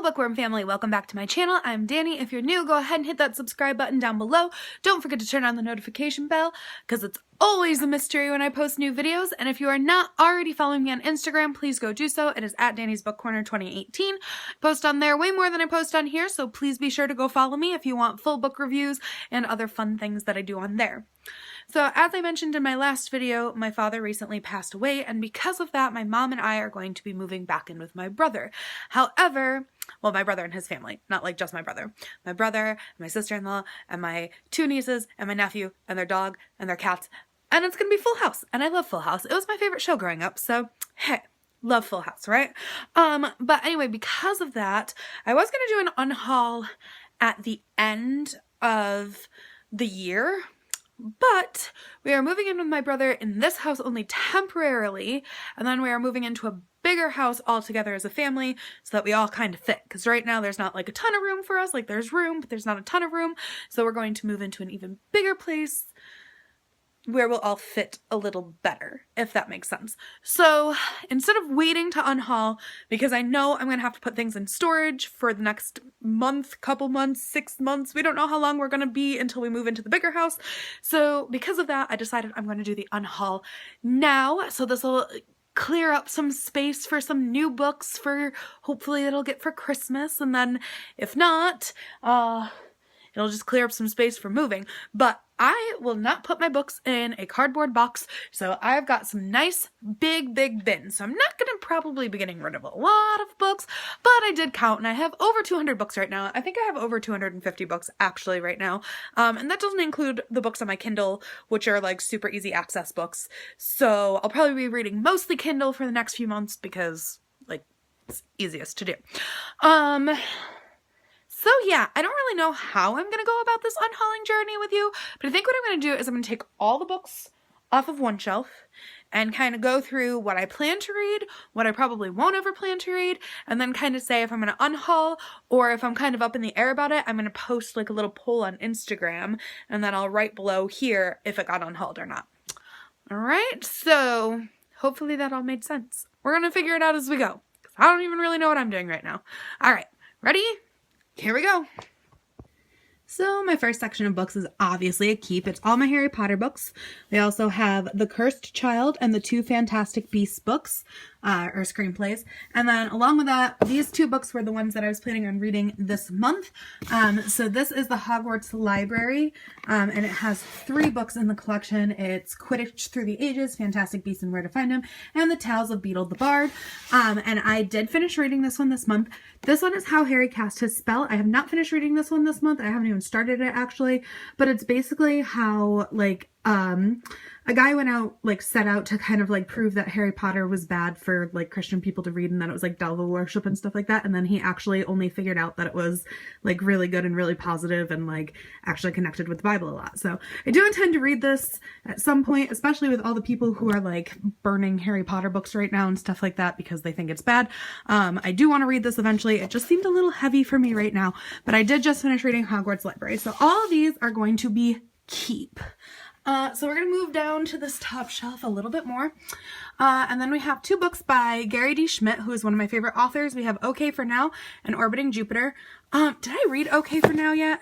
Hello Bookworm family, welcome back to my channel. I'm Danny. If you're new, go ahead and hit that subscribe button down below. Don't forget to turn on the notification bell because it's always a mystery when I post new videos. And if you are not already following me on Instagram, please go do so. It is at Danny's Book Corner 2018. I post on there way more than I post on here, so please be sure to go follow me if you want full book reviews and other fun things that I do on there. So as I mentioned in my last video, my father recently passed away, and because of that, my mom and I are going to be moving back in with my brother. However, well, my brother and his family, not like just my brother. My brother, my sister-in-law, and my two nieces, and my nephew, and their dog, and their cats, and it's gonna be Full House, and I love Full House. It was my favorite show growing up, so hey, love Full House, right? But anyway, because of that, I was gonna do an unhaul at the end of the year, but we are moving in with my brother in this house only temporarily, and then we are moving into a bigger house all together as a family so that we all kind of fit. Because right now there's not like a ton of room for us. Like there's room, but there's not a ton of room. So we're going to move into an even bigger place where we'll all fit a little better, if that makes sense. So instead of waiting to unhaul, because I know I'm going to have to put things in storage for the next month, couple months, 6 months, we don't know how long we're going to be until we move into the bigger house. So because of that, I decided I'm going to do the unhaul now. So this will clear up some space for some new books for hopefully it'll get for Christmas. And then if not, it'll just clear up some space for moving. But I will not put my books in a cardboard box, so I've got some nice big bins. So I'm not going to probably be getting rid of a lot of books, but I did count and I have over 200 books right now. I think I have over 250 books actually right now. And that doesn't include the books on my Kindle, which are like super easy access books. So I'll probably be reading mostly Kindle for the next few months because like it's easiest to do. So yeah, I don't really know how I'm going to go about this unhauling journey with you, but I think what I'm going to do is I'm going to take all the books off of one shelf and kind of go through what I plan to read, what I probably won't ever plan to read, and then kind of say if I'm going to unhaul or if I'm kind of up in the air about it, I'm going to post like a little poll on Instagram and then I'll write below here if it got unhauled or not. All right, so hopefully that all made sense. We're going to figure it out as we go because I don't even really know what I'm doing right now. All right, ready? Here we go. So my first section of books is obviously a keep. It's all my Harry Potter books. We also have The Cursed Child and the 2 Fantastic Beasts books, or screenplays. And then along with that, these 2 books were the ones that I was planning on reading this month. So this is the Hogwarts Library, and it has 3 books in the collection. It's Quidditch Through the Ages, Fantastic Beasts and Where to Find Them, and The Tales of Beedle the Bard. And I did finish reading this one this month. This one is How Harry Cast His Spell. I have not finished reading this one this month. I haven't even started it actually, but it's basically how like a guy went out, like set out to kind of like prove that Harry Potter was bad for like Christian people to read and that it was like devil worship and stuff like that. And then he actually only figured out that it was like really good and really positive and like actually connected with the Bible a lot. So I do intend to read this at some point, especially with all the people who are like burning Harry Potter books right now and stuff like that because they think it's bad. I do want to read this eventually. It just seemed a little heavy for me right now, but I did just finish reading Hogwarts Library. So all of these are going to be keep. So we're going to move down to this top shelf a little bit more. And then we have 2 books by Gary D. Schmidt, who is one of my favorite authors. We have OK For Now and Orbiting Jupiter. Did I read OK For Now yet?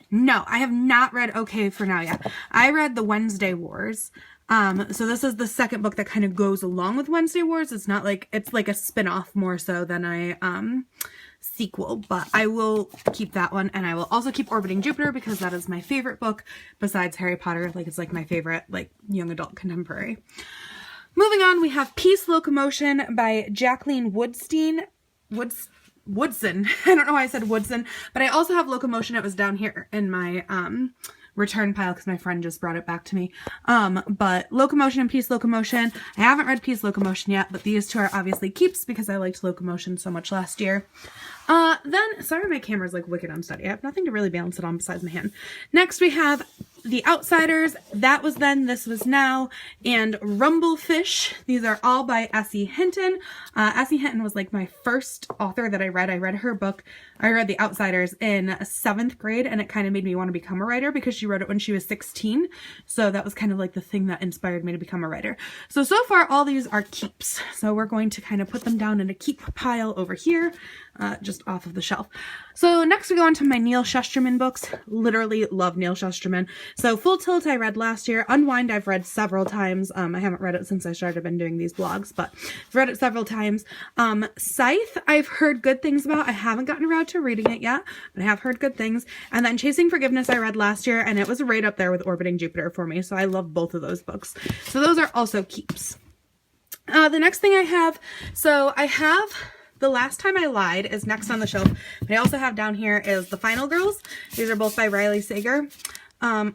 No, I have not read OK For Now yet. I read The Wednesday Wars. So this is the second book that kind of goes along with Wednesday Wars. It's not like, it's like a spin-off more so than a, sequel, but I will keep that one, and I will also keep Orbiting Jupiter because that is my favorite book besides Harry Potter. Like it's like my favorite like young adult contemporary. Moving on, we have Peace Locomotion by Jacqueline Woodson. I don't know why I said Woodson, but I also have Locomotion. It was down here in my return pile because my friend just brought it back to me. But Locomotion and Peace Locomotion. I haven't read Peace Locomotion yet, but these 2 are obviously keeps because I liked Locomotion so much last year. Then, sorry my camera's like wicked unsteady. I have nothing to really balance it on besides my hand. Next we have The Outsiders, That Was Then, This Was Now, and Rumblefish. These are all by S.E. Hinton. S.E. Hinton was like my first author that I read. I read her book. I read The Outsiders in 7th grade, and it kind of made me want to become a writer because she wrote it when she was 16. So that was kind of like the thing that inspired me to become a writer. So far, all these are keeps. So we're going to kind of put them down in a keep pile over here, just off of the shelf. So next we go on to my Neil Shusterman books. Literally love Neil Shusterman. So Full Tilt I read last year. Unwind I've read several times. I haven't read it since I started been doing these blogs, but I've read it several times. Scythe I've heard good things about. I haven't gotten around to reading it yet, but I have heard good things. And then Chasing Forgiveness I read last year, and it was right up there with Orbiting Jupiter for me. So I love both of those books. So those are also keeps. The next thing I have, The Last Time I Lied is next on the shelf. But I also have down here is The Final Girls. These are both by Riley Sager. I'm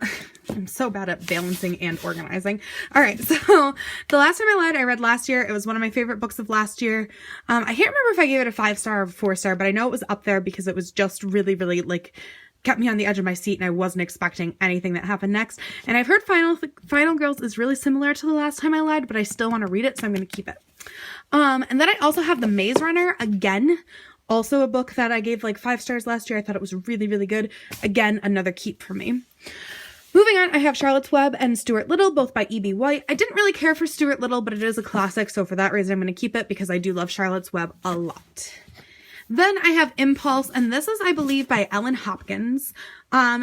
so bad at balancing and organizing. All right, so The Last Time I Lied I read last year. It was one of my favorite books of last year. I can't remember if I gave it a 5-star or 4-star, but I know it was up there because it was just really, really like kept me on the edge of my seat and I wasn't expecting anything that happened next. And I've heard Final Girls is really similar to The Last Time I Lied, but I still want to read it, so I'm going to keep it. And then I also have The Maze Runner, again, also a book that I gave like 5 stars last year. I thought it was really, really good. Again, another keep for me. Moving on, I have Charlotte's Web and Stuart Little, both by E.B. White. I didn't really care for Stuart Little, but it is a classic, so for that reason I'm going to keep it because I do love Charlotte's Web a lot. Then I have Impulse, and this is, I believe, by Ellen Hopkins.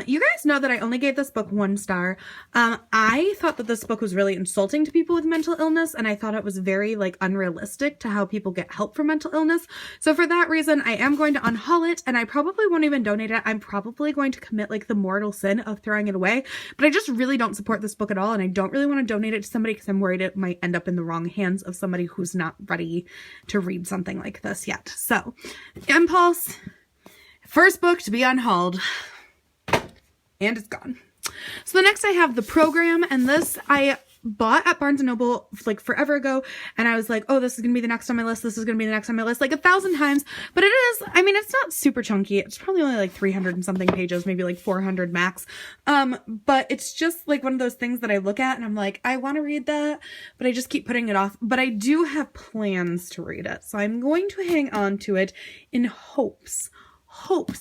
You guys know that I only gave this book 1 star. I thought that this book was really insulting to people with mental illness, and I thought it was very, like, unrealistic to how people get help for mental illness. So for that reason, I am going to unhaul it, and I probably won't even donate it. I'm probably going to commit, like, the mortal sin of throwing it away, but I just really don't support this book at all, and I don't really want to donate it to somebody because I'm worried it might end up in the wrong hands of somebody who's not ready to read something like this yet. So, Impulse, first book to be unhauled. And it's gone. So the next I have The Program, and this I bought at Barnes & Noble like forever ago, and I was like, oh, this is gonna be the next on my list, this is gonna be the next on my list, like 1,000 times, but it is, I mean, it's not super chunky, it's probably only like 300 and something pages, maybe like 400 max, but it's just like one of those things that I look at and I'm like, I want to read that, but I just keep putting it off, but I do have plans to read it, so I'm going to hang on to it in hopes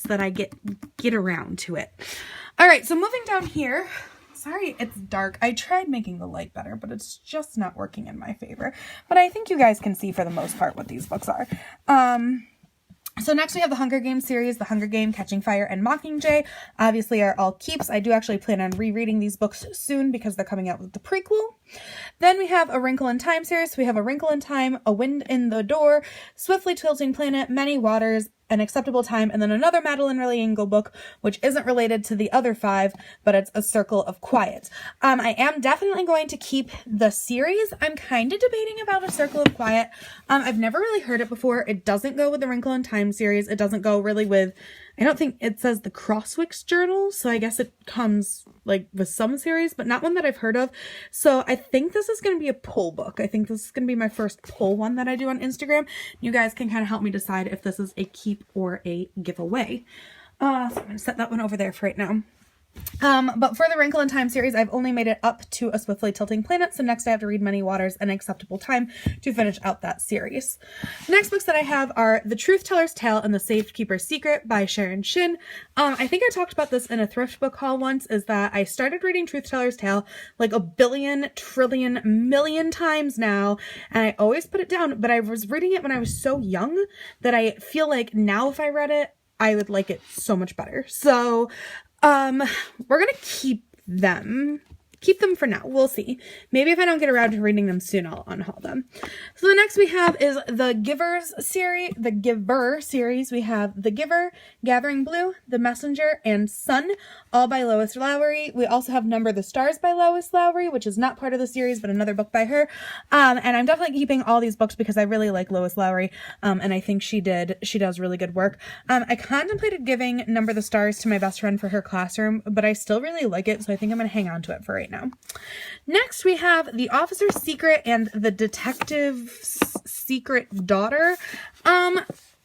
that I get around to it. All right, so moving down here, sorry, it's dark. I tried making the light better, but it's just not working in my favor. But I think you guys can see for the most part what these books are. So next we have the Hunger Games series, The Hunger Game, Catching Fire, and Mockingjay. Obviously are all keeps. I do actually plan on rereading these books soon because they're coming out with the prequel. Then we have A Wrinkle in Time series. We have A Wrinkle in Time, A Wind in the Door, Swiftly Tilting Planet, Many Waters, An Acceptable Time, and then another Madeline Riley Engel book, which isn't related to the other 5, but it's A Circle of Quiet. I am definitely going to keep the series. I'm kind of debating about A Circle of Quiet. I've never really heard it before. It doesn't go with the Wrinkle in Time series. It doesn't go really with, I don't think it says the Crosswicks Journal, so I guess it comes like with some series, but not one that I've heard of. So I think this is going to be a pull book. I think this is going to be my first pull one that I do on Instagram. You guys can kind of help me decide if this is a keep or a giveaway. So I'm going to set that one over there for right now. But for the Wrinkle in Time series, I've only made it up to A Swiftly Tilting Planet, so next I have to read Many Waters and Acceptable Time to finish out that series. The next books that I have are The Truth Teller's Tale and The Safekeeper's Secret by Sharon Shin. I think I talked about this in a thrift book haul once, is that I started reading Truth Teller's Tale like 1 billion, trillion, million times now, and I always put it down, but I was reading it when I was so young that I feel like now if I read it, I would like it so much better. So we're gonna keep them for now. We'll see. Maybe if I don't get around to reading them soon, I'll unhaul them. So the next we have is the Giver series. We have The Giver, Gathering Blue, The Messenger, and Sun, all by Lois Lowry. We also have Number the Stars by Lois Lowry, which is not part of the series, but another book by her. And I'm definitely keeping all these books because I really like Lois Lowry. And I think she does really good work. I contemplated giving Number the Stars to my best friend for her classroom, but I still really like it, so I think I'm going to hang on to it for right now. Next, we have The Officer's Secret and The Detective's Secret Daughter.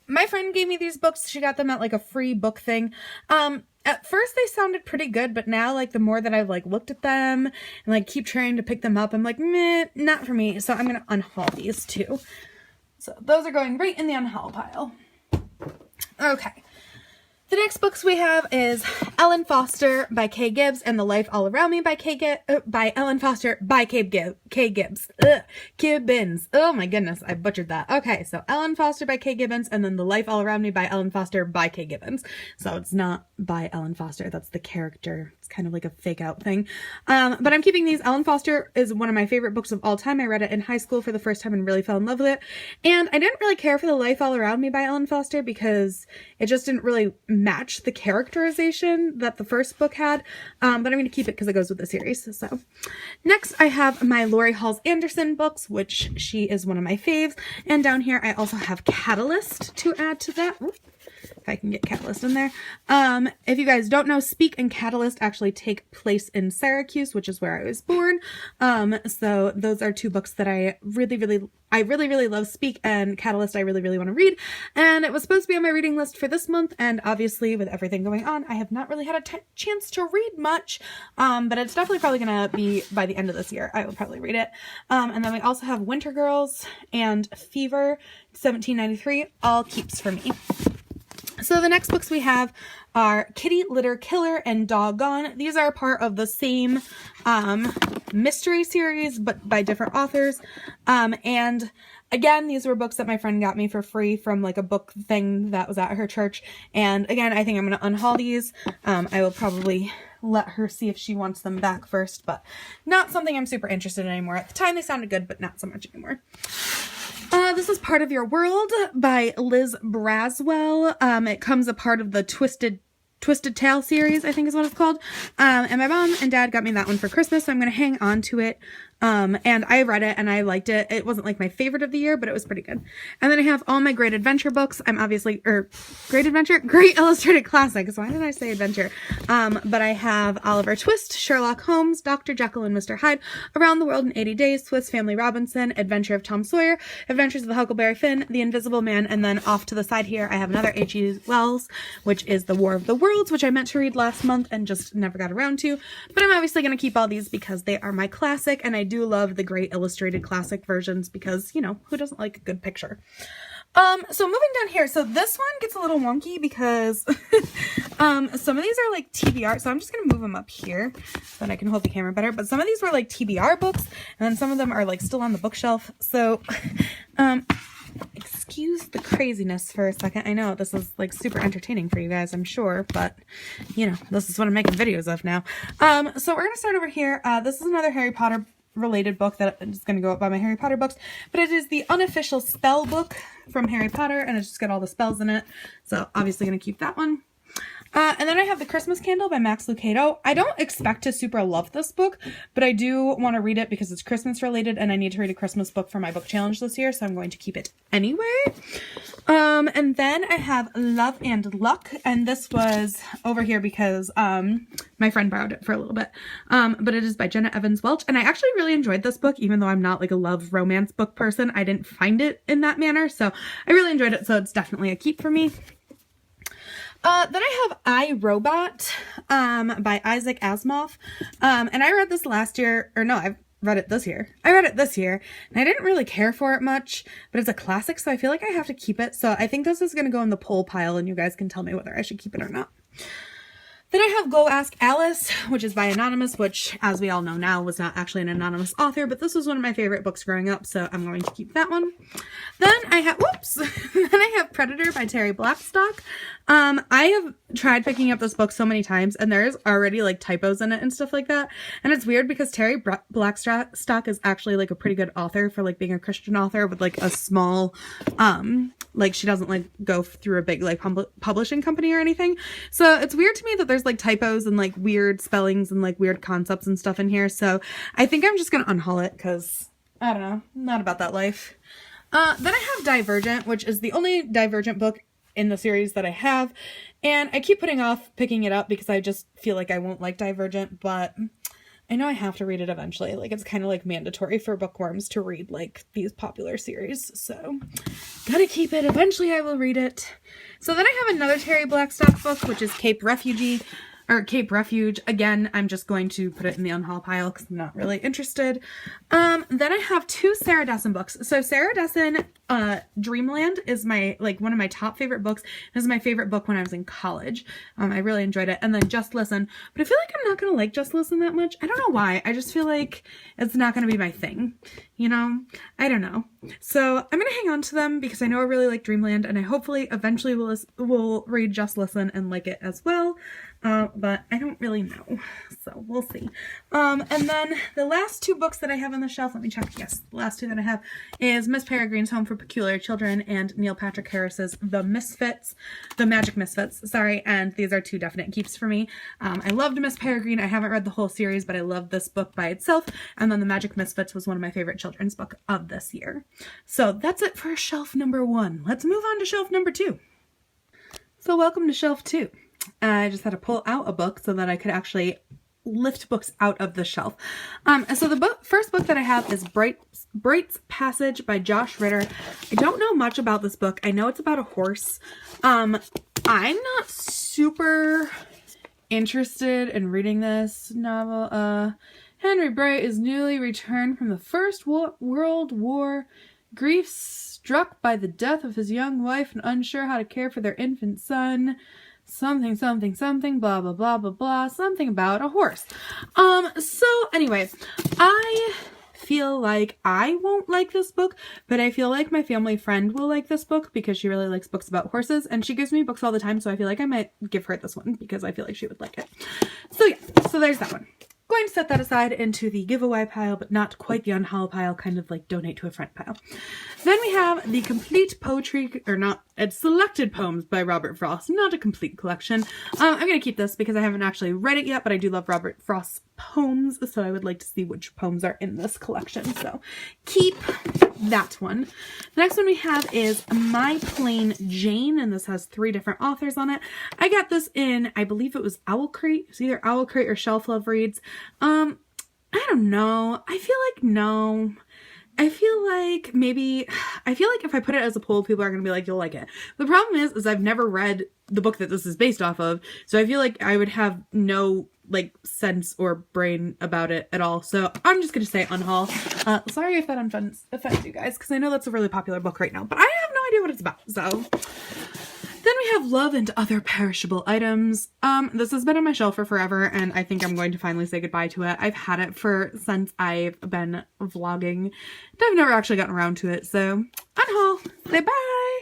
My friend gave me these books. She got them at like a free book thing. at first they sounded pretty good, but now, like, the more that I've, like, looked at them and, like, keep trying to pick them up, I'm like, meh, not for me. So I'm going to unhaul these too. So those are going right in the unhaul pile. Okay. The next books we have is Ellen Foster by Kay Gibbs and The Life All Around Me by by Ellen Foster by Kay Gibbs. Gibbons. Oh my goodness, I butchered that. Okay, so Ellen Foster by Kay Gibbons and then The Life All Around Me by Ellen Foster by Kay Gibbons. So it's not by Ellen Foster, that's the character. It's kind of like a fake out thing. But I'm keeping these. Ellen Foster is one of my favorite books of all time. I read it in high school for the first time and really fell in love with it. And I didn't really care for The Life All Around Me by Ellen Foster because it just didn't really match the characterization that the first book had. But I'm going to keep it because it goes with the series. So next I have my Lori Halls Anderson books, which she is one of my faves. And down here I also have Catalyst to add to that. Ooh. If I can get Catalyst in there. If you guys don't know, Speak and Catalyst actually take place in Syracuse, which is where I was born. So those are two books that I really love. Speak and Catalyst I really want to read. And it was supposed to be on my reading list for this month. And obviously with everything going on, I have not really had a chance to read much. But it's definitely probably going to be by the end of this year. I will probably read it. And then we also have Winter Girls and Fever 1793, all keeps for me. So the next books we have are Kitty Litter Killer and Doggone. These are part of the same mystery series, but by different authors. And again, these were books that my friend got me for free from like a book thing that was at her church. And again, I think I'm going to unhaul these. I will probably let her see if she wants them back first, but not something I'm super interested in anymore. At the time they sounded good, but not so much anymore. This is Part of Your World by Liz Braswell. It comes a part of the Twisted Tale series, I think is what it's called. And my mom and dad got me that one for Christmas, so I'm going to hang on to it. And I read it and I liked it. It wasn't like my favorite of the year, but it was pretty good. And then I have all my Great Adventure books. I'm obviously, Great Illustrated Classics. Why did I say adventure? But I have Oliver Twist, Sherlock Holmes, Dr. Jekyll and Mr. Hyde, Around the World in 80 Days, Swiss Family Robinson, Adventure of Tom Sawyer, Adventures of the Huckleberry Finn, The Invisible Man, and then off to the side here, I have another H.G. Wells, which is The War of the Worlds, which I meant to read last month and just never got around to. But I'm obviously going to keep all these because they are my classic, and I do love the Great Illustrated Classic versions because, you know, who doesn't like a good picture? So moving down here, so this one gets a little wonky because some of these are like TBR, so I'm just gonna move them up here so that I can hold the camera better. But some of these were like TBR books, and then some of them are like still on the bookshelf. So excuse the craziness for a second. I know this is like super entertaining for you guys, I'm sure, but you know, this is what I'm making videos of now. So we're gonna start over here. This is another Harry Potter related book that is going to go up by my Harry Potter books, but it is the unofficial spell book from Harry Potter, and it's just got all the spells in it, so obviously going to keep that one. And then I have The Christmas Candle by Max Lucado. I don't expect to super love this book, but I do want to read it because it's Christmas related and I need to read a Christmas book for my book challenge this year, so I'm going to keep it anyway. And then I have Love and Luck, and this was over here because my friend borrowed it for a little bit. But it is by Jenna Evans Welch, and I actually really enjoyed this book, even though I'm not like a love romance book person. I didn't find it in that manner, so I really enjoyed it, so it's definitely a keep for me. Then I have I, Robot by Isaac Asimov. And I read this last year, or no, I've read it this year. I read it this year, and I didn't really care for it much, but it's a classic, so I feel like I have to keep it. So I think this is going to go in the poll pile, and you guys can tell me whether I should keep it or not. Then I have Go Ask Alice, which is by Anonymous, which, as we all know now, was not actually an anonymous author, but this was one of my favorite books growing up, so I'm going to keep that one. Then I have, then I have Predator by Terry Blackstock. I have tried picking up this book so many times, and there's already, like, typos in it and stuff like that, and it's weird because Terry Blackstock is actually, like, a pretty good author for, like, being a Christian author with, like, a small, like, she doesn't, like, go through a big, like, publishing company or anything, so it's weird to me that there's, like, typos and, like, weird spellings and, like, weird concepts and stuff in here, so I think I'm just gonna unhaul it, because, I don't know, not about that life. Then I have Divergent, which is the only Divergent book in the series that I have, and I keep putting off picking it up because I just feel like I won't like Divergent, but I know I have to read it eventually. Like, it's kind of like mandatory for bookworms to read like these popular series, so gotta keep it. Eventually I will read it. So then I have another Terry Blackstock book, which is Cape Refuge. Again, I'm just going to put it in the unhaul pile because I'm not really interested. Then I have two Sarah Dessen books. So Sarah Dessen, Dreamland is one of my top favorite books. This is my favorite book when I was in college. I really enjoyed it. And then Just Listen. But I feel like I'm not going to like Just Listen that much. I don't know why. I just feel like it's not going to be my thing. You know? I don't know. So I'm going to hang on to them because I know I really like Dreamland, and I hopefully eventually will read Just Listen and like it as well. But I don't really know, so we'll see. And then the last two books that I have on the shelf, let me check. Yes, the last two that I have is Miss Peregrine's Home for Peculiar Children and Neil Patrick Harris's The Magic Misfits, sorry, and these are two definite keeps for me. I loved Miss Peregrine. I haven't read the whole series, but I loved this book by itself, and then The Magic Misfits was one of my favorite children's book of this year. So that's it for shelf number 1. Let's move on to shelf number 2. So welcome to shelf 2. I just had to pull out a book so that I could actually lift books out of the shelf. So the first book that I have is Bright's Passage by Josh Ritter. I don't know much about this book. I know it's about a horse. I'm not super interested in reading this novel. Henry Bright is newly returned from the First World War, grief struck by the death of his young wife and unsure how to care for their infant son. Something, blah, blah, blah, blah, blah, something about a horse. So anyway, I feel like I won't like this book, but I feel like my family friend will like this book because she really likes books about horses, and she gives me books all the time, so I feel like I might give her this one because I feel like she would like it. So yeah, so there's that one. Going to set that aside into the giveaway pile, but not quite the unhaul pile, kind of like donate to a friend pile. Then we have the complete poetry, it's selected poems by Robert Frost, not a complete collection. I'm going to keep this because I haven't actually read it yet, but I do love Robert Frost's poems, so I would like to see which poems are in this collection. So keep that one. The next one we have is My Plain Jane, and this has 3 different authors on it. I got this in, I believe it was Owl Crate. It's either Owl Crate or Shelf Love Reads. I don't know. I feel like no. I feel like if I put it as a poll, people are going to be like, you'll like it. The problem is I've never read the book that this is based off of, so I feel like I would have no sense or brain about it at all. So I'm just going to say unhaul. Sorry if that offends you guys, because I know that's a really popular book right now, but I have no idea what it's about. So then we have Love and Other Perishable Items. This has been on my shelf for forever, and I think I'm going to finally say goodbye to it. I've had it since I've been vlogging, and I've never actually gotten around to it, so unhaul. Say bye!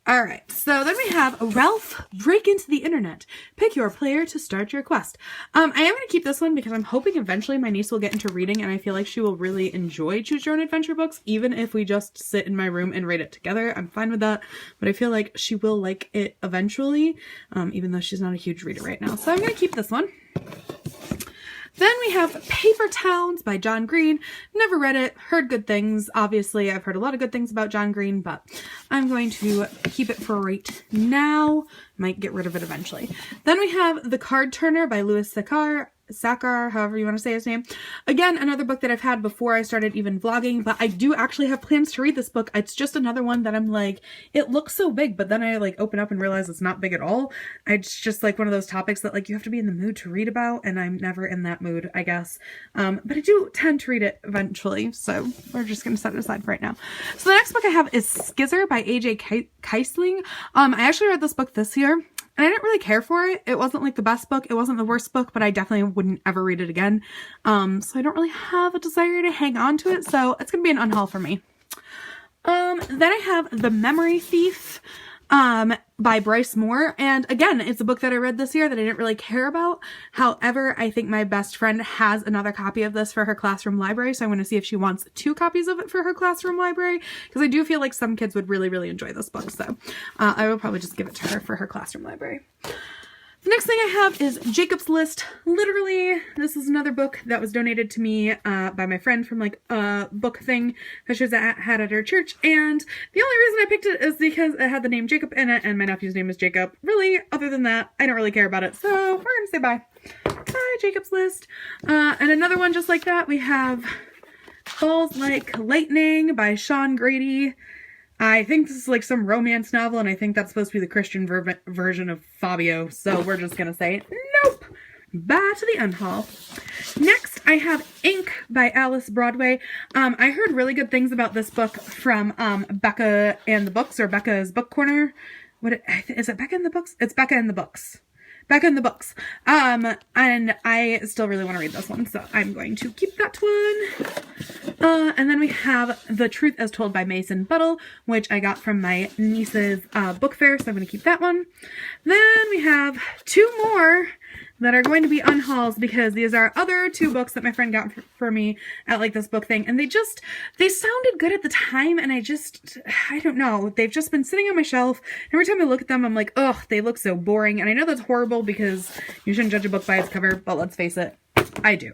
Alright, so then we have Ralph Break Into the Internet. Pick your player to start your quest. I am going to keep this one because I'm hoping eventually my niece will get into reading, and I feel like she will really enjoy Choose Your Own Adventure books, even if we just sit in my room and read it together. I'm fine with that, but I feel like she will like it eventually, even though she's not a huge reader right now. So I'm going to keep this one. Then we have Paper Towns by John Green. Never read it, heard good things. Obviously, I've heard a lot of good things about John Green, but I'm going to keep it for right now. Might get rid of it eventually. Then we have The Card Turner by Louis Sachar, however you want to say his name. Again, another book that I've had before I started even vlogging, but I do actually have plans to read this book. It's just another one that I'm like, it looks so big, but then I open up and realize it's not big at all. It's just one of those topics that you have to be in the mood to read about, and I'm never in that mood, I guess. But I do tend to read it eventually, so we're just going to set it aside for right now. So the next book I have is Skizzer by A.J. Keisling. I actually read this book this year, and I didn't really care for it. It wasn't the best book. It wasn't the worst book, but I definitely wouldn't ever read it again. So I don't really have a desire to hang on to it. So it's going to be an unhaul for me. Then I have The Memory Thief, by Bryce Moore. And again, it's a book that I read this year that I didn't really care about. However, I think my best friend has another copy of this for her classroom library. So I want to see if she wants 2 copies of it for her classroom library, because I do feel like some kids would really, really enjoy this book. So I will probably just give it to her for her classroom library. The next thing I have is Jacob's List. Literally, this is another book that was donated to me by my friend from a book thing that she had at her church, and the only reason I picked it is because it had the name Jacob in it, and my nephew's name is Jacob. Really, other than that, I don't really care about it, so we're gonna say bye. Bye, Jacob's List. And another one just like that, we have Falls Like Lightning by Sean Grady. I think this is like some romance novel, and I think that's supposed to be the Christian version of Fabio, so we're just gonna say nope. Bye to the Unhaul. Next, I have Ink by Alice Broadway. I heard really good things about this book from Becca and the Books, or Becca's Book Corner. Is it Becca and the Books? It's Becca and the Books. Becca and the Books. And I still really want to read this one, so I'm going to keep that one. And then we have The Truth as Told by Mason Buttle, which I got from my niece's book fair, so I'm going to keep that one. Then we have two more that are going to be unhauls, because these are other two books that my friend got for me at like this book thing, and they sounded good at the time, and I don't know, they've just been sitting on my shelf. Every time I look at them, I'm like, ugh, they look so boring, and I know that's horrible because you shouldn't judge a book by its cover, but let's face it, I do.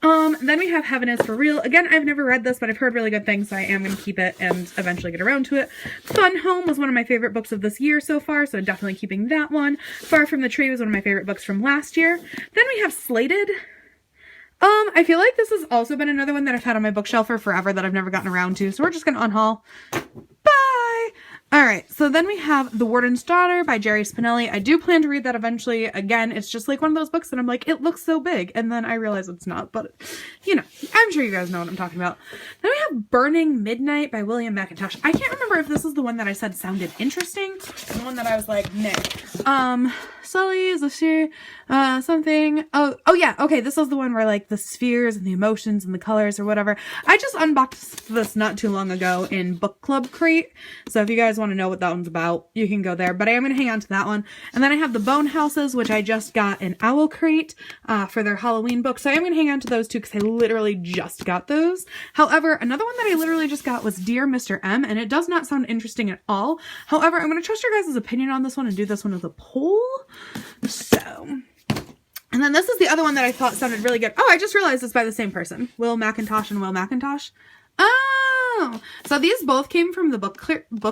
Then we have Heaven is for Real. Again, I've never read this, but I've heard really good things, so I am going to keep it and eventually get around to it. Fun Home was one of my favorite books of this year so far, so definitely keeping that one. Far from the Tree was one of my favorite books from last year. Then we have Slated. I feel like this has also been another one that I've had on my bookshelf for forever that I've never gotten around to, so we're just going to unhaul. Bye! Alright, so then we have The Warden's Daughter by Jerry Spinelli. I do plan to read that eventually. Again, it's just like one of those books that I'm like, it looks so big, and then I realize it's not, but, you know, I'm sure you guys know what I'm talking about. Then we have Burning Midnight by William McIntosh. I can't remember if this is the one that I said sounded interesting, or the one that I was like, nah. Sully is a sphere, something. Oh yeah, okay, this is the one where like the spheres and the emotions and the colors or whatever. I just unboxed this not too long ago in Book Club Crate, so if you guys want to know what that one's about, you can go there, but I am going to hang on to that one. And then I have the Bone Houses, which I just got in Owl Crate for their Halloween book, so I am going to hang on to those two because I literally just got those. However, another one that I literally just got was Dear Mr. M, and it does not sound interesting at all. However, I'm going to trust your guys' opinion on this one and do this one as a poll. So, and then this is the other one that I thought sounded really good. Oh, I just realized it's by the same person. Will McIntosh and Will McIntosh. Oh, so these both came from the Book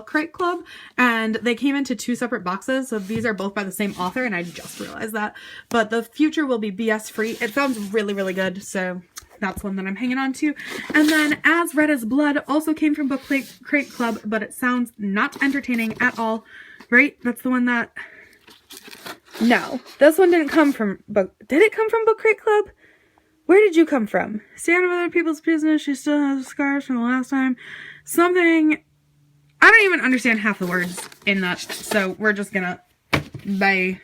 Crate Club, and they came into two separate boxes. So these are both by the same author, and I just realized that. But The Future Will Be BS Free. It sounds really, really good. So that's one that I'm hanging on to. And then As Red as Blood also came from Book Crate Club, but it sounds not entertaining at all. Right? That's the one that... No, this one didn't come from Book... Did it come from Book Crate Club? Where did you come from? Stay out of other people's business. She still has scars from the last time. Something... I don't even understand half the words in that, so we're just gonna... Bye.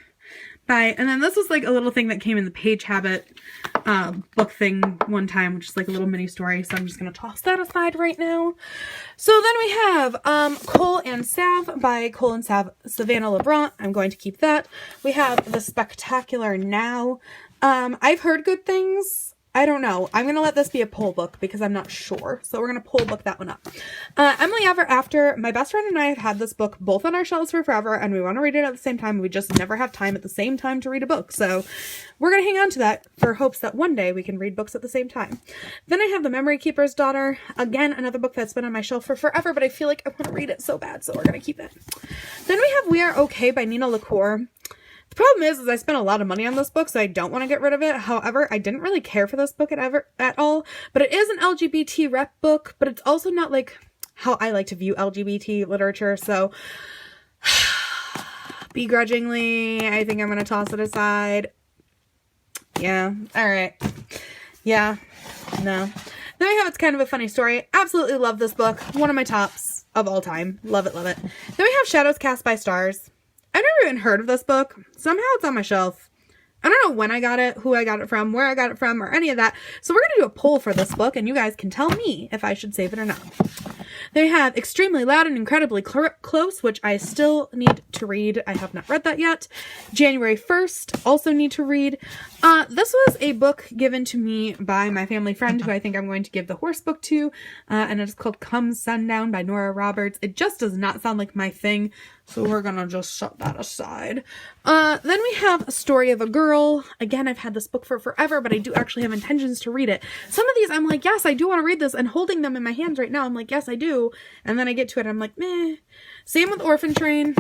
Bye. And then this was like a little thing that came in the Page Habit book thing one time, which is like a little mini story, so I'm just gonna toss that aside right now. So then we have Cole and Sav by Cole and Sav Savannah LeBrant. I'm going to keep that. We have The Spectacular Now. I've heard good things. I don't know. I'm going to let this be a poll book because I'm not sure. So we're going to poll book that one up. Emily Ever After. My best friend and I have had this book both on our shelves for forever, and we want to read it at the same time. We just never have time at the same time to read a book. So we're going to hang on to that for hopes that one day we can read books at the same time. Then I have The Memory Keeper's Daughter. Again, another book that's been on my shelf for forever, but I feel like I want to read it so bad, so we're going to keep it. Then we have We Are Okay by Nina LaCour. The problem is I spent a lot of money on this book, so I don't want to get rid of it. However, I didn't really care for this book at all, but it is an LGBT rep book, but it's also not like how I like to view LGBT literature, so begrudgingly, I think I'm going to toss it aside. Yeah, alright. Yeah, no. Then we have It's Kind of a Funny Story. Absolutely love this book. One of my tops of all time. Love it, love it. Then we have Shadows Cast by Stars. I've never even heard of this book. Somehow it's on my shelf. I don't know when I got it, who I got it from, where I got it from, or any of that. So we're going to do a poll for this book, and you guys can tell me if I should save it or not. They have Extremely Loud and Incredibly Close, which I still need to read. I have not read that yet. January 1st, also need to read. This was a book given to me by my family friend who I think I'm going to give the horse book to, and it's called Come Sundown by Nora Roberts. It just does not sound like my thing, so we're gonna just shut that aside. Then we have A Story of a Girl. Again, I've had this book for forever, but I do actually have intentions to read it. Some of these I'm like, yes, I do want to read this, and holding them in my hands right now, I'm like, yes, I do. And then I get to it, I'm like, meh. Same with Orphan Train.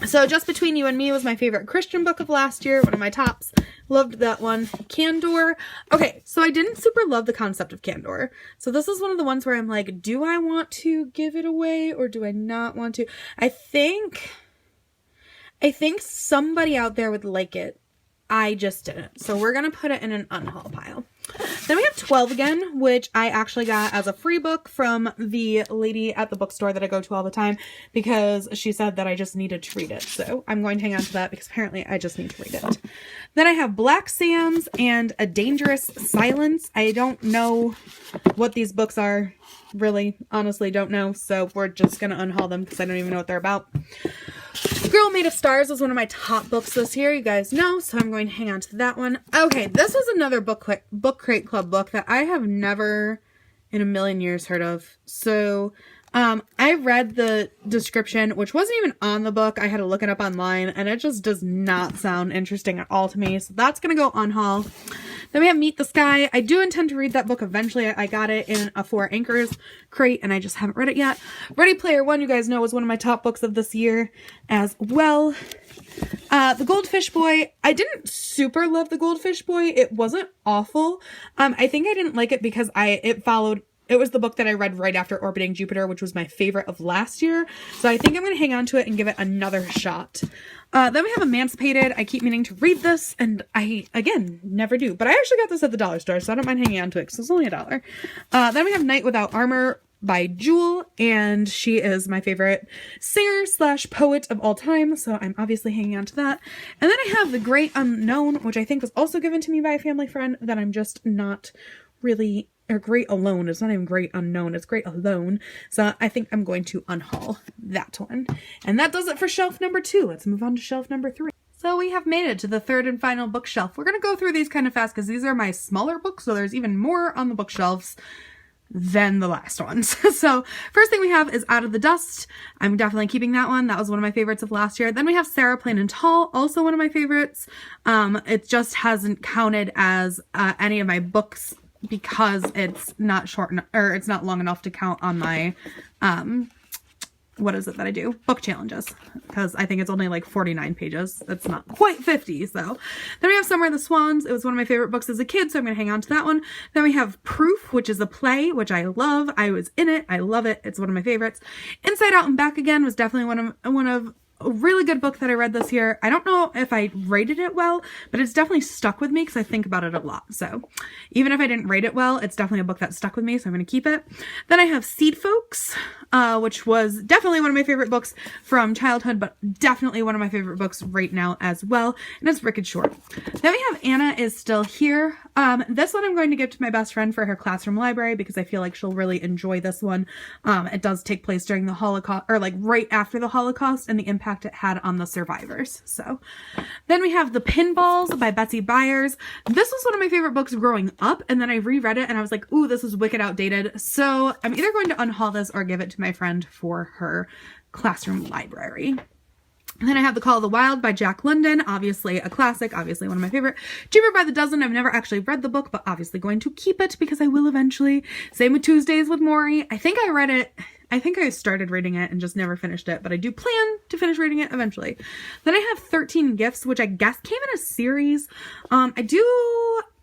So Just Between You and Me was my favorite Christian book of last year, one of my tops. Loved that one. Candor. Okay, so I didn't super love the concept of Candor. So this is one of the ones where I'm like, do I want to give it away or do I not want to? I think somebody out there would like it. I just didn't. So we're going to put it in an unhaul pile. Then we have 12 again, which I actually got as a free book from the lady at the bookstore that I go to all the time because she said that I just needed to read it. So I'm going to hang on to that because apparently I just need to read it. Then I have Black Sands and A Dangerous Silence. I don't know what these books are. Really, honestly don't know. So we're just going to unhaul them because I don't even know what they're about. Girl Made of Stars was one of my top books this year, you guys know, so I'm going to hang on to that one. Okay, this was another book crate club book that I have never in a million years heard of. So I read the description, which wasn't even on the book. I had to look it up online, and it just does not sound interesting at all to me. So that's going to go unhaul. Then we have Meet the Sky. I do intend to read that book eventually. I got it in a 4 Anchors crate, and I just haven't read it yet. Ready Player One, you guys know, was one of my top books of this year as well. The Goldfish Boy. I didn't super love The Goldfish Boy. It wasn't awful. I think I didn't like it because it was the book that I read right after Orbiting Jupiter, which was my favorite of last year. So I think I'm going to hang on to it and give it another shot. Then we have Emancipated. I keep meaning to read this, and I, again, never do. But I actually got this at the dollar store, so I don't mind hanging on to it because it's only $1. Then we have Night Without Armor by Jewel, and she is my favorite singer / poet of all time, so I'm obviously hanging on to that. And then I have The Great Unknown, which I think was also given to me by a family friend that I'm just not really... or Great Alone. It's not even Great Unknown. It's Great Alone. So I think I'm going to unhaul that one. And that does it for shelf number 2. Let's move on to shelf number 3. So we have made it to the third and final bookshelf. We're going to go through these kind of fast because these are my smaller books. So there's even more on the bookshelves than the last ones. So first thing we have is Out of the Dust. I'm definitely keeping that one. That was one of my favorites of last year. Then we have Sarah Plain and Tall, also one of my favorites. It just hasn't counted as any of my books because it's not or it's not long enough to count on my, what is it that I do? Book challenges. Because I think it's only like 49 pages. That's not quite 50, so. Then we have Somewhere the Swans. It was one of my favorite books as a kid, so I'm going to hang on to that one. Then we have Proof, which is a play, which I love. I was in it. I love it. It's one of my favorites. Inside Out and Back Again was definitely one of a really good book that I read this year. I don't know if I rated it well, but it's definitely stuck with me because I think about it a lot. So even if I didn't rate it well, it's definitely a book that stuck with me, so I'm going to keep it. Then I have Seed Folks, which was definitely one of my favorite books from childhood, but definitely one of my favorite books right now as well. And it's Wicked Short. Then we have Anna Is Still Here. This one I'm going to give to my best friend for her classroom library because I feel like she'll really enjoy this one. It does take place during the Holocaust, or like right after the Holocaust, and the impact it had on the survivors. So then we have The Pinballs by Betsy Byers. This was one of my favorite books growing up, and then I reread it and I was like, ooh, this is wicked outdated. So I'm either going to unhaul this or give it to my friend for her classroom library. And then I have The Call of the Wild by Jack London. Obviously a classic, obviously one of my favorite. Cheaper by the Dozen. I've never actually read the book, but obviously going to keep it because I will eventually. Same with Tuesdays with Maury. I think I started reading it and just never finished it, but I do plan to finish reading it eventually. Then I have 13 Gifts, which I guess came in a series. I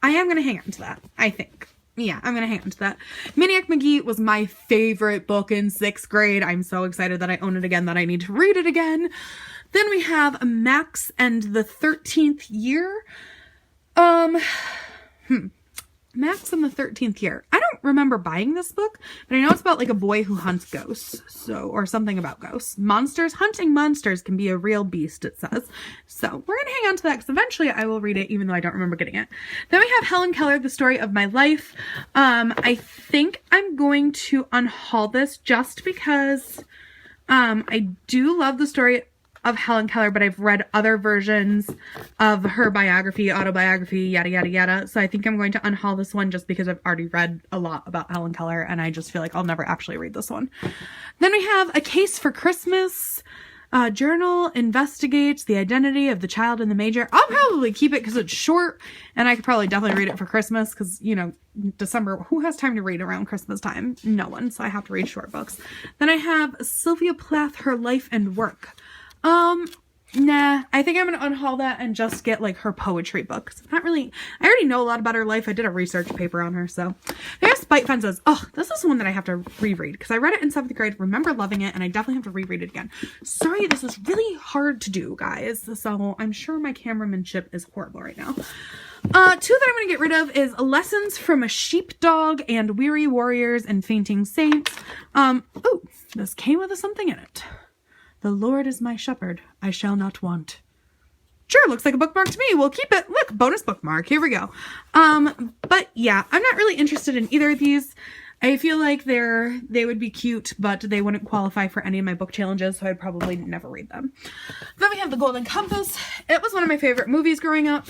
am going to hang on to that, I think. Yeah, I'm going to hang on to that. Maniac Magee was my favorite book in 6th grade. I'm so excited that I own it again that I need to read it again. Then we have Max and the 13th Year. Max and the 13th Year. I don't remember buying this book, but I know it's about like a boy who hunts ghosts. Or something about ghosts. Hunting monsters can be a real beast, it says. So we're going to hang on to that because eventually I will read it even though I don't remember getting it. Then we have Helen Keller, The Story of My Life. I think I'm going to unhaul this just because I do love the story of Helen Keller, but I've read other versions of her biography, autobiography, yada, yada, yada. So I think I'm going to unhaul this one just because I've already read a lot about Helen Keller and I just feel like I'll never actually read this one. Then we have A Case for Christmas. Journal investigates the identity of the child in the manger. I'll probably keep it because it's short and I could probably definitely read it for Christmas because, you know, December, who has time to read around Christmas time? No one. So I have to read short books. Then I have Sylvia Plath, Her Life and Work. Nah, I think I'm going to unhaul that and just get like her poetry book. I already know a lot about her life. I did a research paper on her, so. There's Spite Fences. Oh, this is one that I have to reread because I read it in 7th grade, remember loving it, and I definitely have to reread it again. Sorry, this is really hard to do, guys, so I'm sure my cameramanship is horrible right now. 2 that I'm going to get rid of is Lessons from a Sheepdog and Weary Warriors and Fainting Saints. Oh, this came with something in it. The Lord is my shepherd, I shall not want. Sure, looks like a bookmark to me. We'll keep it. Look, bonus bookmark. Here we go. But yeah, I'm not really interested in either of these. I feel like they would be cute, but they wouldn't qualify for any of my book challenges, so I'd probably never read them. Then we have The Golden Compass. It was one of my favorite movies growing up,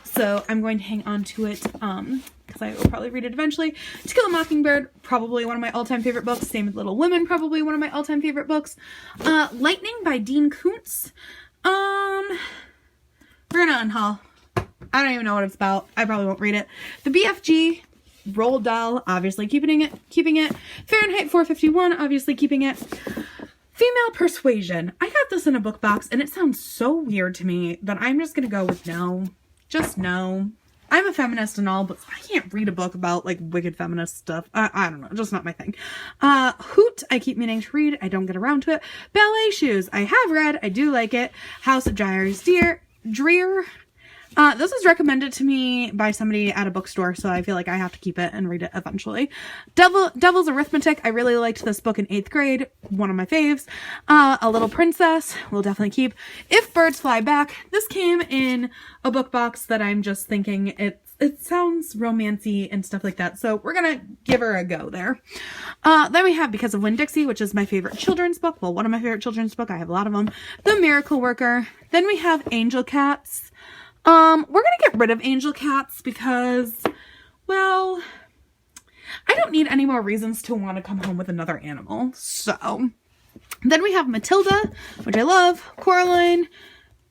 so I'm going to hang on to it, because I will probably read it eventually. To Kill a Mockingbird, probably one of my all-time favorite books. Same with Little Women, probably one of my all-time favorite books. Lightning by Dean Koontz. We're gonna unhaul. I don't even know what it's about. I probably won't read it. The BFG, Roald Dahl, obviously keeping it. Fahrenheit 451, obviously keeping it. Female Persuasion. I got this in a book box, and it sounds so weird to me that I'm just gonna go with no. Just no. I'm a feminist and all, but I can't read a book about like wicked feminist stuff. I don't know, just not my thing. Hoot, I keep meaning to read. I don't get around to it. Ballet Shoes, I have read. I do like it. House of Giles Dreer. This was recommended to me by somebody at a bookstore, so I feel like I have to keep it and read it eventually. Devil's Arithmetic. I really liked this book in 8th grade. One of my faves. A Little Princess. We'll definitely keep. If Birds Fly Back. This came in a book box that I'm just thinking it sounds romancy and stuff like that, so we're gonna give her a go there. Then we have Because of Winn-Dixie, which is my favorite children's book. Well, one of my favorite children's book. I have a lot of them. The Miracle Worker. Then we have Angel Cats. We're gonna get rid of Angel Cats because, well, I don't need any more reasons to want to come home with another animal. So, then we have Matilda, which I love. Coraline,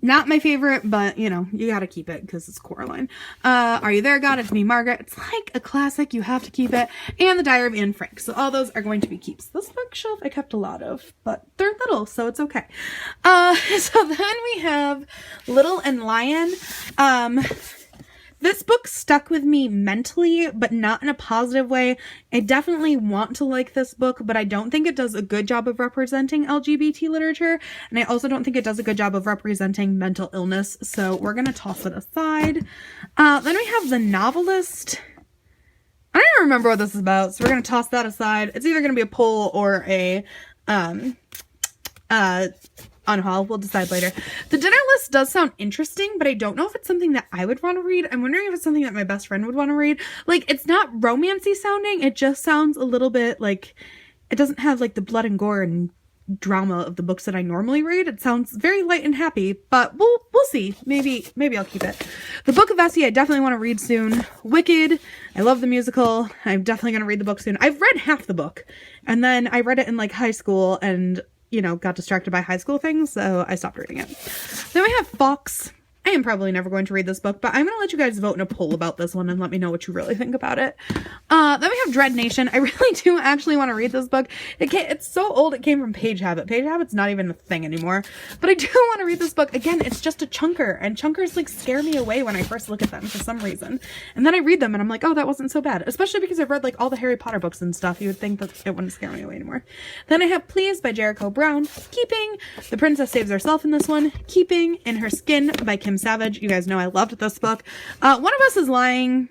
not my favorite, but, you know, you gotta keep it because it's Coraline. Are You There, God? It's Me, Margaret. It's like a classic. You have to keep it. And The Diary of Anne Frank. So all those are going to be keeps. This bookshelf I kept a lot of, but they're little, so it's okay. So then we have Little and Lion. This book stuck with me mentally, but not in a positive way. I definitely want to like this book, but I don't think it does a good job of representing LGBT literature. And I also don't think it does a good job of representing mental illness. So we're going to toss it aside. Then we have The Novelist. I don't even remember what this is about, so we're going to toss that aside. It's either going to be a poll or a unhaul. We'll decide later. The Dinner List does sound interesting, but I don't know if it's something that I would want to read. I'm wondering if it's something that my best friend would want to read. Like, it's not romancy sounding. It just sounds a little bit like, it doesn't have like the blood and gore and drama of the books that I normally read. It sounds very light and happy, but we'll see. Maybe I'll keep it. The Book of Essie, I definitely want to read soon. Wicked, I love the musical. I'm definitely going to read the book soon. I've read half the book, and then I read it in like high school and, you know, got distracted by high school things, so I stopped reading it. Then we have Fox. I am probably never going to read this book, but I'm going to let you guys vote in a poll about this one and let me know what you really think about it. Then we have Dread Nation. I really do actually want to read this book. It's so old, it came from Page Habit. Page Habit's not even a thing anymore, but I do want to read this book. Again, it's just a chunker, and chunkers like scare me away when I first look at them for some reason. And then I read them and I'm like, oh, that wasn't so bad. Especially because I've read like all the Harry Potter books and stuff. You would think that it wouldn't scare me away anymore. Then I have Please by Jericho Brown. Keeping. The Princess Saves Herself in this one. Keeping. In Her Skin by Kim Savage. You guys know I loved this book. One of Us is Lying.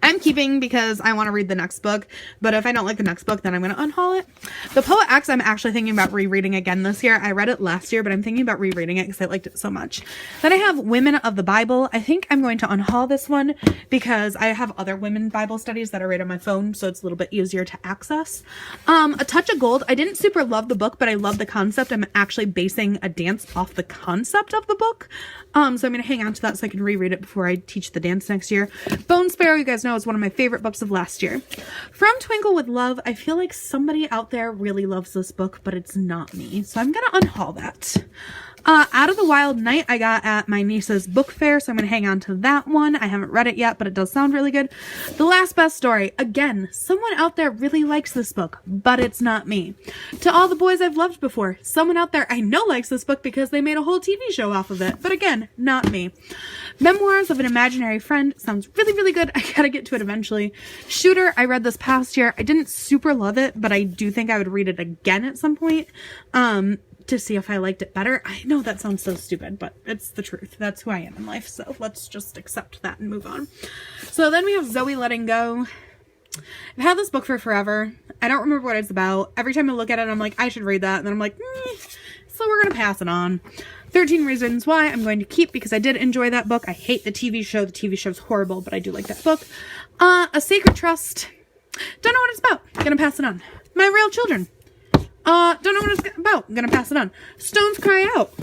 I'm keeping because I want to read the next book, but if I don't like the next book, then I'm going to unhaul it. The Poet X, I'm actually thinking about rereading again this year. I read it last year, but I'm thinking about rereading it because I liked it so much. Then I have Women of the Bible. I think I'm going to unhaul this one because I have other women Bible studies that are right on my phone, so it's a little bit easier to access. A Touch of Gold. I didn't super love the book, but I love the concept. I'm actually basing a dance off the concept of the book. So I'm going to hang on to that so I can reread it before I teach the dance next year. Bone Sparrow, you guys know, is one of my favorite books of last year. From Twinkle with Love, I feel like somebody out there really loves this book, but it's not me. So I'm going to unhaul that. Out of the Wild Night I got at my niece's book fair, so I'm going to hang on to that one. I haven't read it yet, but it does sound really good. The Last Best Story. Again, someone out there really likes this book, but it's not me. To All the Boys I've Loved Before. Someone out there I know likes this book because they made a whole TV show off of it, but again, not me. Memoirs of an Imaginary Friend. Sounds really, really good. I gotta get to it eventually. Shooter, I read this past year. I didn't super love it, but I do think I would read it again at some point. To see if I liked it better. I know that sounds so stupid, but it's the truth. That's who I am in life, so let's just accept that and move on. So then we have Zoe Letting Go. I've had this book for forever. I don't remember what it's about. Every time I look at it, I'm like, I should read that, and then I'm like, so we're gonna pass it on. 13 Reasons Why I'm going to keep because I did enjoy that book. I hate the TV show. The TV show's horrible, but I do like that book. A Sacred Trust. Don't know what it's about. Gonna pass it on. My Real Children. Don't know what it's about. I'm gonna pass it on. Stones Cry Out.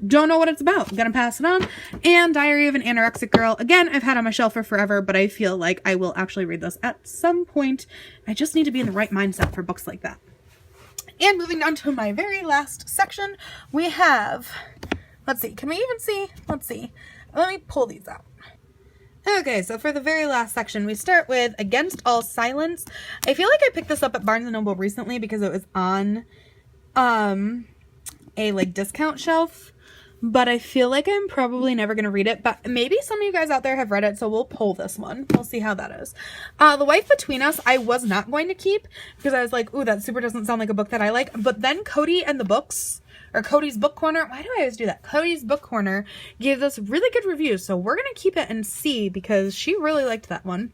Don't know what it's about. I'm gonna pass it on. And Diary of an Anorexic Girl. Again, I've had on my shelf for forever, but I feel like I will actually read this at some point. I just need to be in the right mindset for books like that. And moving down to my very last section, we have, let's see, can we even see? Let's see. Let me pull these out. Okay, so for the very last section, we start with Against All Silence. I feel like I picked this up at Barnes & Noble recently because it was on a like discount shelf, but I feel like I'm probably never going to read it, but maybe some of you guys out there have read it, so we'll pull this one. We'll see how that is. The Wife Between Us, I was not going to keep because I was like, ooh, that super doesn't sound like a book that I like, but then Cody and the Books, or Cody's Book Corner. Why do I always do that? Cody's Book Corner gave this really good reviews, so we're going to keep it and see because she really liked that one.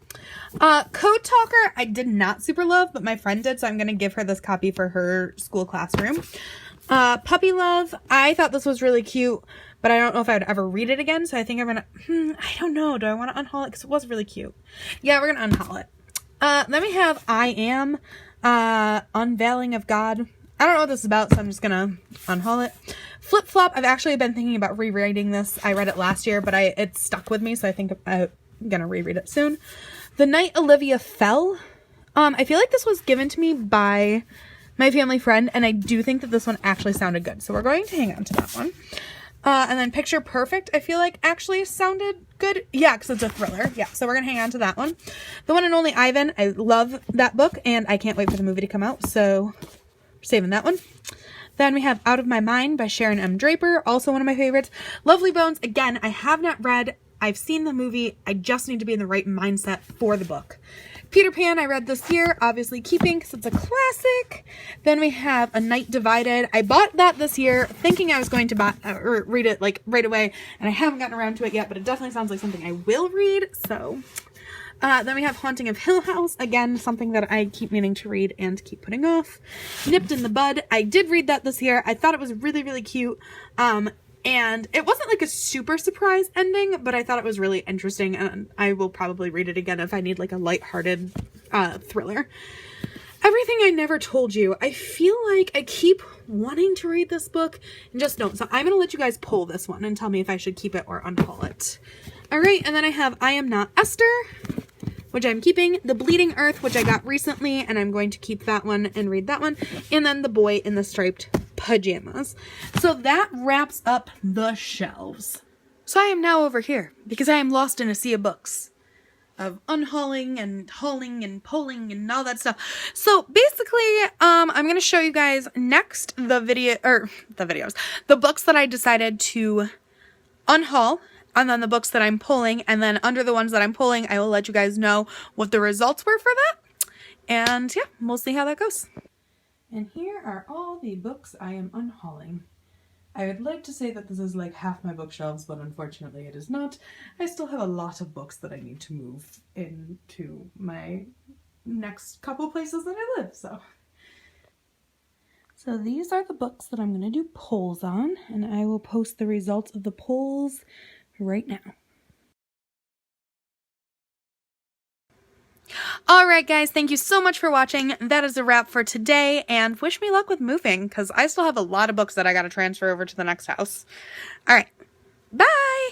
Code Talker, I did not super love, but my friend did, so I'm going to give her this copy for her school classroom. Puppy Love, I thought this was really cute, but I don't know if I would ever read it again, so I think I'm going to, I don't know. Do I want to unhaul it? Because it was really cute. Yeah, we're going to unhaul it. Then we have I Am, Unveiling of God. I don't know what this is about, so I'm just gonna unhaul it. Flip Flop, I've actually been thinking about rereading this. I read it last year, but it stuck with me, so I think I'm gonna reread it soon. The Night Olivia Fell. I feel like this was given to me by my family friend, and I do think that this one actually sounded good, so we're going to hang on to that one. And then Picture Perfect, I feel like actually sounded good. Yeah, because it's a thriller. Yeah, so we're going to hang on to that one. The One and Only Ivan, I love that book, and I can't wait for the movie to come out, so saving that one. Then we have Out of My Mind by Sharon M. Draper, also one of my favorites. Lovely Bones, again, I have not read. I've seen the movie. I just need to be in the right mindset for the book. Peter Pan, I read this year, obviously keeping because it's a classic. Then we have A Night Divided. I bought that this year thinking I was going to buy or read it like right away, and I haven't gotten around to it yet, but it definitely sounds like something I will read, so... then we have Haunting of Hill House, again, something that I keep meaning to read and keep putting off. Nipped in the Bud, I did read that this year. I thought it was really, really cute. And it wasn't like a super surprise ending, but I thought it was really interesting, and I will probably read it again if I need like a lighthearted thriller. Everything I Never Told You. I feel like I keep wanting to read this book and just don't. So I'm going to let you guys pull this one and tell me if I should keep it or unpull it. All right, and then I have I Am Not Esther, which I'm keeping. The Bleeding Earth, which I got recently, and I'm going to keep that one and read that one. And then The Boy in the Striped Pajamas. So that wraps up the shelves. So I am now over here because I am lost in a sea of books. Of unhauling and hauling and pulling and all that stuff. So basically, I'm going to show you guys next the books that I decided to unhaul, and then the books that I'm pulling, and then under the ones that I'm pulling, I will let you guys know what the results were for that. And yeah, we'll see how that goes. And here are all the books I am unhauling. I would like to say that this is like half my bookshelves, but unfortunately it is not. I still have a lot of books that I need to move into my next couple places that I live, so these are the books that I'm going to do polls on, and I will post the results of the polls right now. Alright guys, thank you so much for watching. That is a wrap for today, and wish me luck with moving, because I still have a lot of books that I gotta transfer over to the next house. Alright, bye!